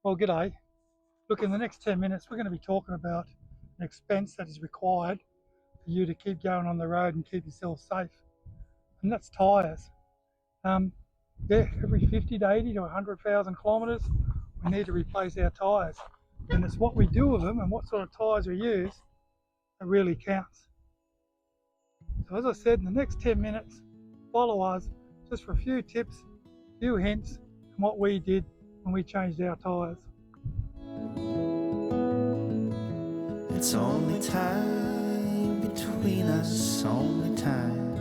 Well, g'day. Look, in the next 10 minutes, we're going to be talking about an expense that is required for you to keep going on the road and keep yourself safe, and that's tyres. Um, every 50 to 80 to 100,000 kilometres, we need to replace our tyres, and it's what we do with them and what sort of tyres we use that really counts. So, as I said, in the next 10 minutes, follow us just for a few tips, a few hints, on what we did when we changed our tyres. It's only time between us, only time.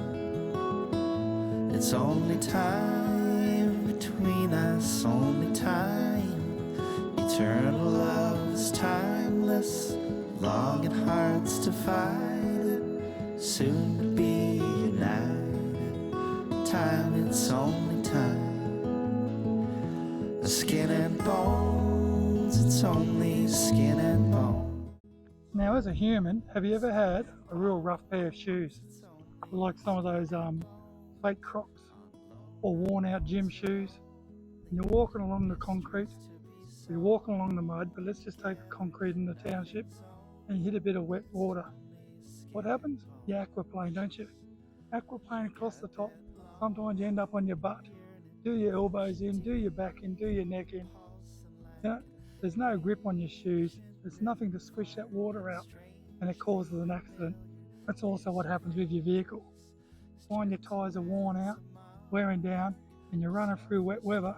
It's only time between us, only time. Eternal love is timeless, long and hearts divided, soon to be united. Time, it's only time. The skin and bones, it's only skin and bones. Now, as a human, have you ever had a real rough pair of shoes? Like some of those fake Crocs or worn out gym shoes? And you're walking along the concrete, you're walking along the mud, but let's just take the concrete in the township, and you hit a bit of wet water. What happens? You aquaplane, don't you? Aquaplane across the top. Sometimes you end up on your butt. Do your elbows in, do your back in, do your neck in. You know, there's no grip on your shoes. There's nothing to squish that water out, and it causes an accident. That's also what happens with your vehicle. Find your tyres are worn out, wearing down, and you're running through wet weather.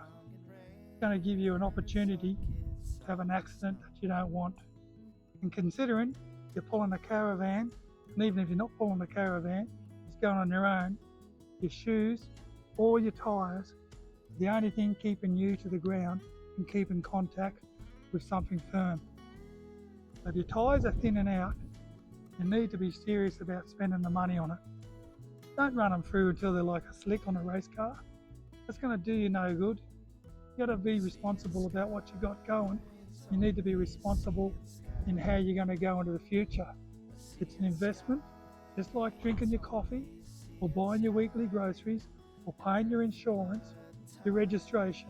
It's going to give you an opportunity to have an accident that you don't want. And considering you're pulling a caravan, and even if you're not pulling a caravan, it's going on your own, your shoes or your tyres, the only thing keeping you to the ground and keeping contact with something firm. So if your tyres are thinning out, you need to be serious about spending the money on it. Don't run them through until they're like a slick on a race car. That's going to do you no good. You've got to be responsible about what you got going. You need to be responsible in how you're going to go into the future. It's an investment, just like drinking your coffee or buying your weekly groceries or paying your insurance, your registration.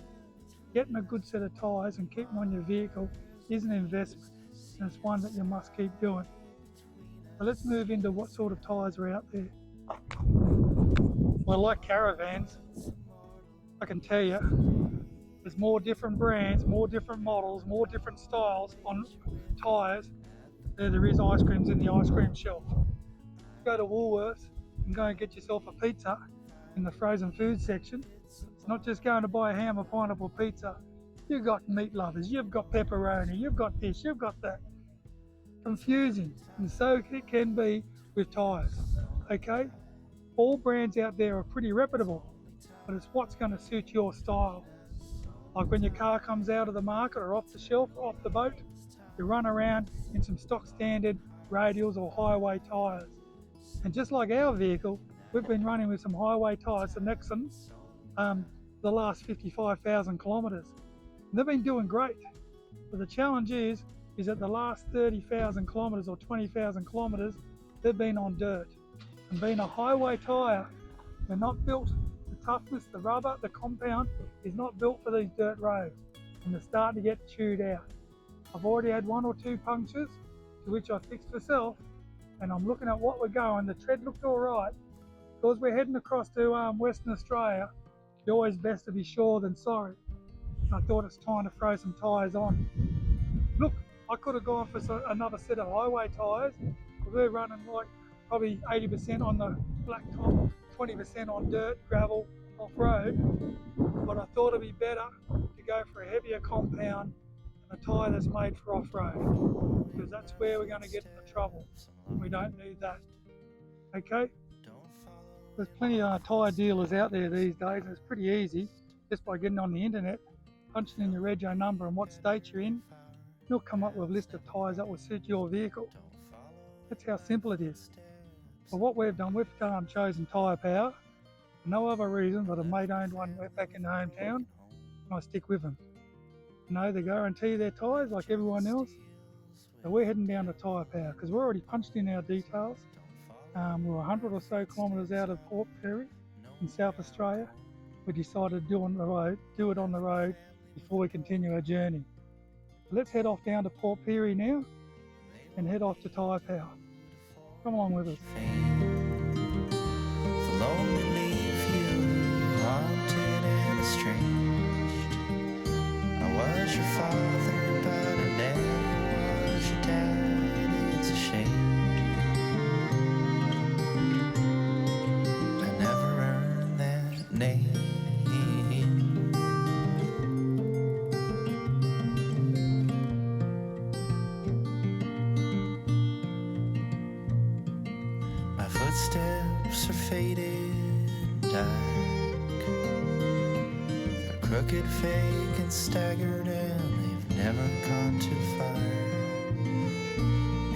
Getting a good set of tyres and keeping on your vehicle is an investment, and it's one that you must keep doing. So let's move into what sort of tyres are out there. Well, like caravans, I can tell you there's more different brands, more different models, more different styles on tyres than there is ice creams in the ice cream shelf. Go to Woolworths and go and get yourself a pizza in the frozen food section. It's not just going to buy a ham or pineapple pizza. You've got meat lovers, you've got pepperoni, you've got this, you've got that. Confusing, and so it can be with tyres, okay? All brands out there are pretty reputable, but it's what's going to suit your style. Like when your car comes out of the market or off the shelf or off the boat, you run around in some stock standard radials or highway tyres. And just like our vehicle, we've been running with some highway tyres, the Nexon, the last 55,000 kilometres. They've been doing great, but the challenge is that the last 30,000 kilometres or 20,000 kilometres, they've been on dirt. And being a highway tyre, they're not built, the toughness, the rubber, the compound is not built for these dirt roads, and they're starting to get chewed out. I've already had 1 or 2 punctures, to which I fixed myself, and I'm looking at what we're going. The tread looked all right. Because we're heading across to Western Australia, you're always best to be sure than sorry. I thought it's time to throw some tyres on. Look, I could have gone for another set of highway tyres. We're running like probably 80% on the black top, 20% on dirt, gravel, off-road. But I thought it'd be better to go for a heavier compound and a tyre that's made for off-road, because that's where we're going to get into trouble. We don't need that. Okay? There's plenty of tyre dealers out there these days, and it's pretty easy just by getting on the internet, punching in your rego number and what state you're in. You'll come up with a list of tyres that will suit your vehicle. That's how simple it is. But what we've done, we've chosen Tyre Power for no other reason but a mate owned one back in the hometown, and I stick with them. You know, they guarantee their tyres like everyone else. So we're heading down to Tyre Power because we're already punched in our details. We're 100 or so kilometres out of Port Perry in South Australia. We decided to do it on the road before we continue our journey. Let's head off down to Port Pirie now and head off to Tyre Power. Come along with us. The lonely leave you haunted and estranged. I was your father, but I never was your dad. It's a shame. I never earned that name. My footsteps are faded and dark. They're crooked, fake, and staggered, and they've never gone too far.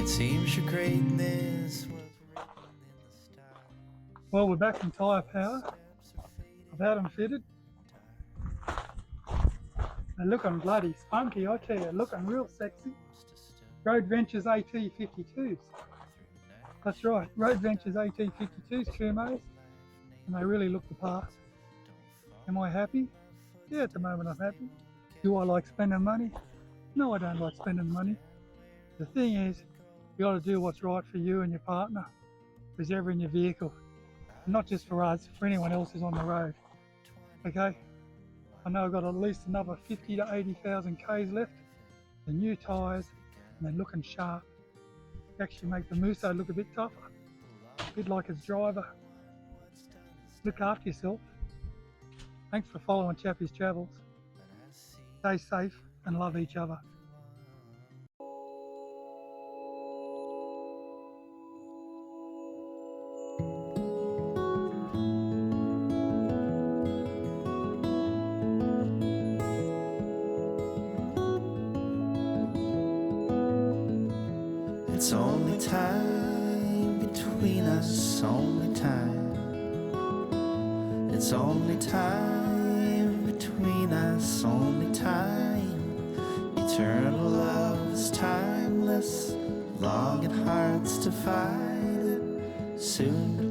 It seems your greatness was written in the stars. Well, we're back from Tyre Power. I've had them fitted. They're looking bloody spunky, I tell you, looking real sexy. Road Ventures AT52s. That's right, Road Ventures AT52s, Kumos, and they really look the part. Am I happy? Yeah, at the moment I'm happy. Do I like spending money? No, I don't like spending money. The thing is, you got to do what's right for you and your partner, who's ever in your vehicle. And not just for us, for anyone else who's on the road. Okay? I know I've got at least another 50 to 80,000 Ks left. The new tyres, and they're looking sharp. Actually make the Musso look a bit tougher, a bit like its driver. Look after yourself. Thanks for following Chappie's Travels. Stay safe and love each other. It's only time between us, only time. It's only time between us, only time. Eternal love is timeless, long and hearts divide it. Soon